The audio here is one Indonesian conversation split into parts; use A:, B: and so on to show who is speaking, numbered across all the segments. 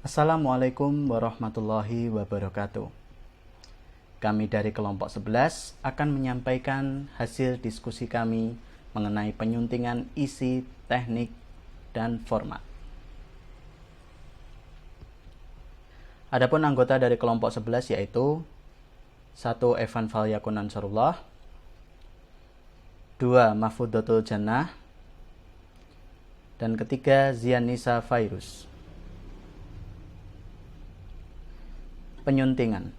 A: Assalamualaikum warahmatullahi wabarakatuh. Kami dari kelompok 11 akan menyampaikan hasil diskusi kami mengenai penyuntingan isi, teknik, dan format. Adapun anggota dari kelompok 11 yaitu 1. Evan Falyakun Ansarullah, 2. Mahfudatul Jannah, dan ketiga Zianisa Fairuz. Penyuntingan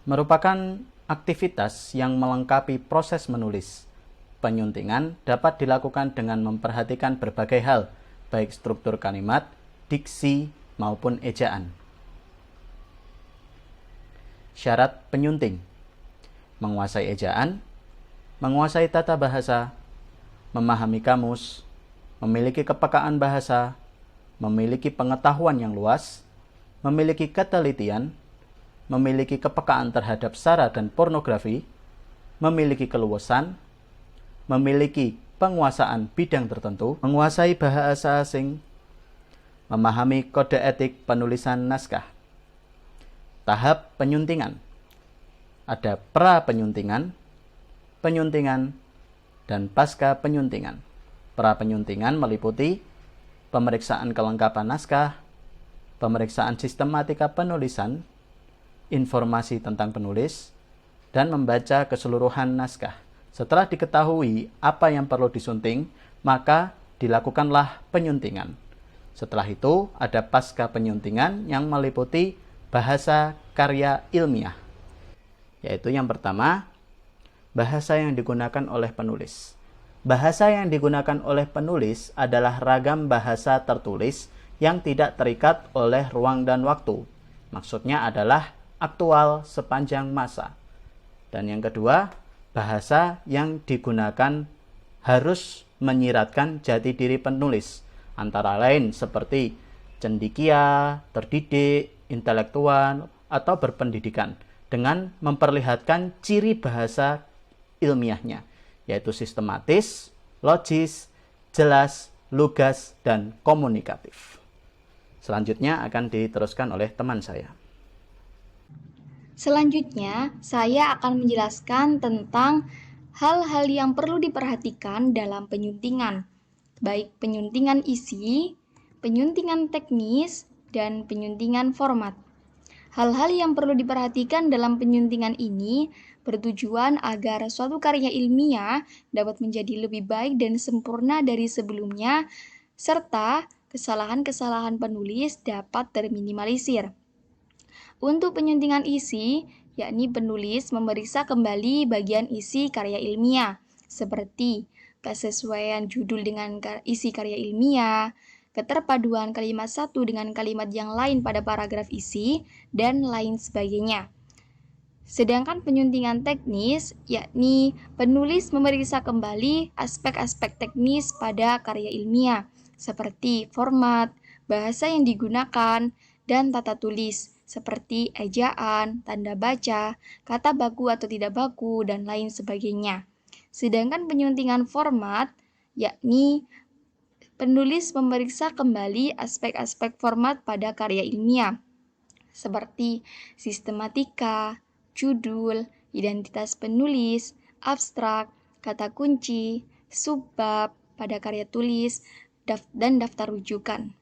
A: merupakan aktivitas yang melengkapi proses menulis. Penyuntingan dapat dilakukan dengan memperhatikan berbagai hal, baik struktur kalimat, diksi, maupun ejaan. Syarat penyunting: menguasai ejaan, menguasai tata bahasa, memahami kamus, memiliki kepekaan bahasa, memiliki pengetahuan yang luas, memiliki ketelitian, memiliki kepekaan terhadap sara dan pornografi, memiliki keluasan, memiliki penguasaan bidang tertentu, menguasai bahasa asing, memahami kode etik penulisan naskah. Tahap penyuntingan: ada pra-penyuntingan, penyuntingan, dan pasca penyuntingan. Pra-penyuntingan meliputi pemeriksaan kelengkapan naskah, pemeriksaan sistematika penulisan, informasi tentang penulis, dan membaca keseluruhan naskah. Setelah diketahui apa yang perlu disunting, maka dilakukanlah penyuntingan. Setelah itu, ada pasca penyuntingan yang meliputi bahasa karya ilmiah, yaitu yang pertama, bahasa yang digunakan oleh penulis. Bahasa yang digunakan oleh penulis adalah ragam bahasa tertulis yang tidak terikat oleh ruang dan waktu. Maksudnya adalah aktual sepanjang masa. Dan yang kedua, bahasa yang digunakan harus menyiratkan jati diri penulis, antara lain seperti cendekia, terdidik, intelektual, atau berpendidikan, dengan memperlihatkan ciri bahasa ilmiahnya, yaitu sistematis, logis, jelas, lugas, dan komunikatif. Selanjutnya akan diteruskan oleh teman saya.
B: Selanjutnya, saya akan menjelaskan tentang hal-hal yang perlu diperhatikan dalam penyuntingan, baik penyuntingan isi, penyuntingan teknis, dan penyuntingan format. Hal-hal yang perlu diperhatikan dalam penyuntingan ini bertujuan agar suatu karya ilmiah dapat menjadi lebih baik dan sempurna dari sebelumnya, serta kesalahan-kesalahan penulis dapat terminimalisir. Untuk penyuntingan isi, yakni penulis memeriksa kembali bagian isi karya ilmiah, seperti kesesuaian judul dengan isi karya ilmiah, keterpaduan kalimat satu dengan kalimat yang lain pada paragraf isi, dan lain sebagainya. Sedangkan penyuntingan teknis, yakni penulis memeriksa kembali aspek-aspek teknis pada karya ilmiah, seperti format, bahasa yang digunakan, dan tata tulis, seperti ejaan, tanda baca, kata baku atau tidak baku, dan lain sebagainya. Sedangkan penyuntingan format, yakni penulis memeriksa kembali aspek-aspek format pada karya ilmiah, seperti sistematika, judul, identitas penulis, abstrak, kata kunci, subbab pada karya tulis, dan daftar rujukan.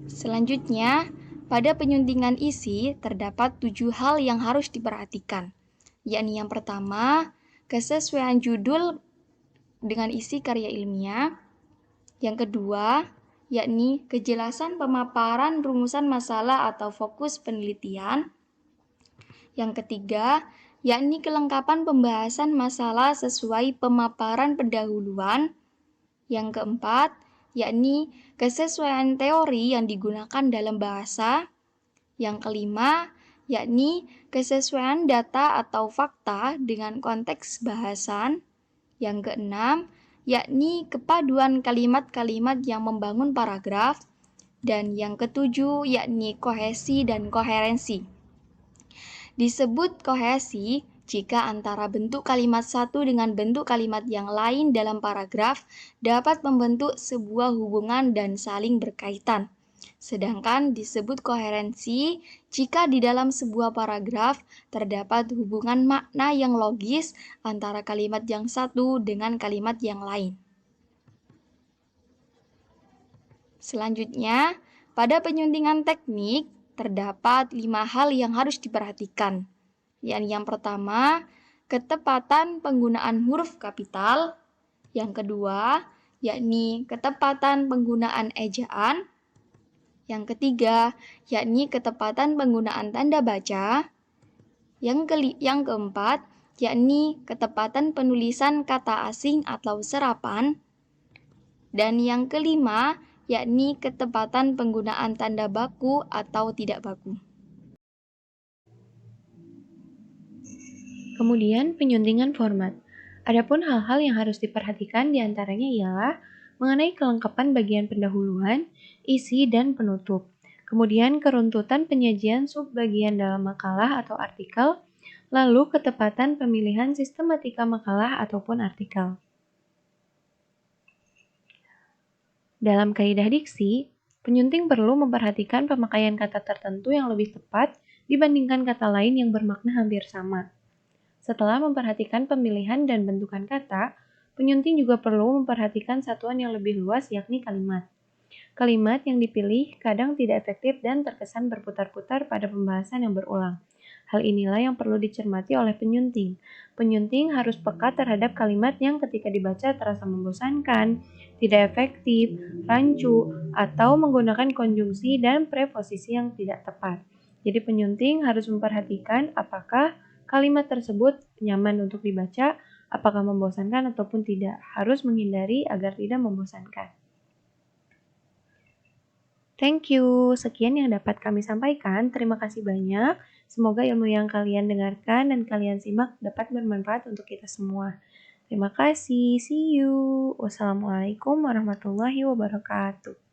B: Selanjutnya, pada penyuntingan isi terdapat 7 hal yang harus diperhatikan, yakni yang pertama, kesesuaian judul dengan isi karya ilmiah. Yang kedua, yakni kejelasan pemaparan rumusan masalah atau fokus penelitian. Yang ketiga, yakni kelengkapan pembahasan masalah sesuai pemaparan pendahuluan. Yang keempat, yakni kesesuaian teori yang digunakan dalam bahasa. Yang kelima, yakni kesesuaian data atau fakta dengan konteks bahasan. Yang keenam, yakni kepaduan kalimat-kalimat yang membangun paragraf. Dan yang ketujuh, yakni kohesi dan koherensi. Disebut kohesi jika antara bentuk kalimat satu dengan bentuk kalimat yang lain dalam paragraf dapat membentuk sebuah hubungan dan saling berkaitan. Sedangkan disebut koherensi jika di dalam sebuah paragraf terdapat hubungan makna yang logis antara kalimat yang satu dengan kalimat yang lain. Selanjutnya, pada penyuntingan teknik terdapat 5 hal yang harus diperhatikan. Yang pertama, ketepatan penggunaan huruf kapital. Yang kedua, yakni ketepatan penggunaan ejaan. Yang ketiga, yakni ketepatan penggunaan tanda baca. Yang keempat, yakni ketepatan penulisan kata asing atau serapan. Dan yang kelima, yakni ketepatan penggunaan tanda baku atau tidak baku.
C: Kemudian penyuntingan format. Adapun hal-hal yang harus diperhatikan diantaranya ialah mengenai kelengkapan bagian pendahuluan, isi, dan penutup. Kemudian keruntutan penyajian subbagian dalam makalah atau artikel, lalu ketepatan pemilihan sistematika makalah ataupun artikel. Dalam kaidah diksi, penyunting perlu memperhatikan pemakaian kata tertentu yang lebih tepat dibandingkan kata lain yang bermakna hampir sama. Setelah memperhatikan pemilihan dan bentukan kata, penyunting juga perlu memperhatikan satuan yang lebih luas yakni kalimat. Kalimat yang dipilih kadang tidak efektif dan terkesan berputar-putar pada pembahasan yang berulang. Hal inilah yang perlu dicermati oleh penyunting. Penyunting harus peka terhadap kalimat yang ketika dibaca terasa membosankan, tidak efektif, rancu, atau menggunakan konjungsi dan preposisi yang tidak tepat. Jadi penyunting harus memperhatikan apakah kalimat tersebut nyaman untuk dibaca, apakah membosankan ataupun tidak. Harus menghindari agar tidak membosankan. Thank you. Sekian yang dapat kami sampaikan. Terima kasih banyak. Semoga ilmu yang kalian dengarkan dan kalian simak dapat bermanfaat untuk kita semua. Terima kasih. See you. Wassalamualaikum warahmatullahi wabarakatuh.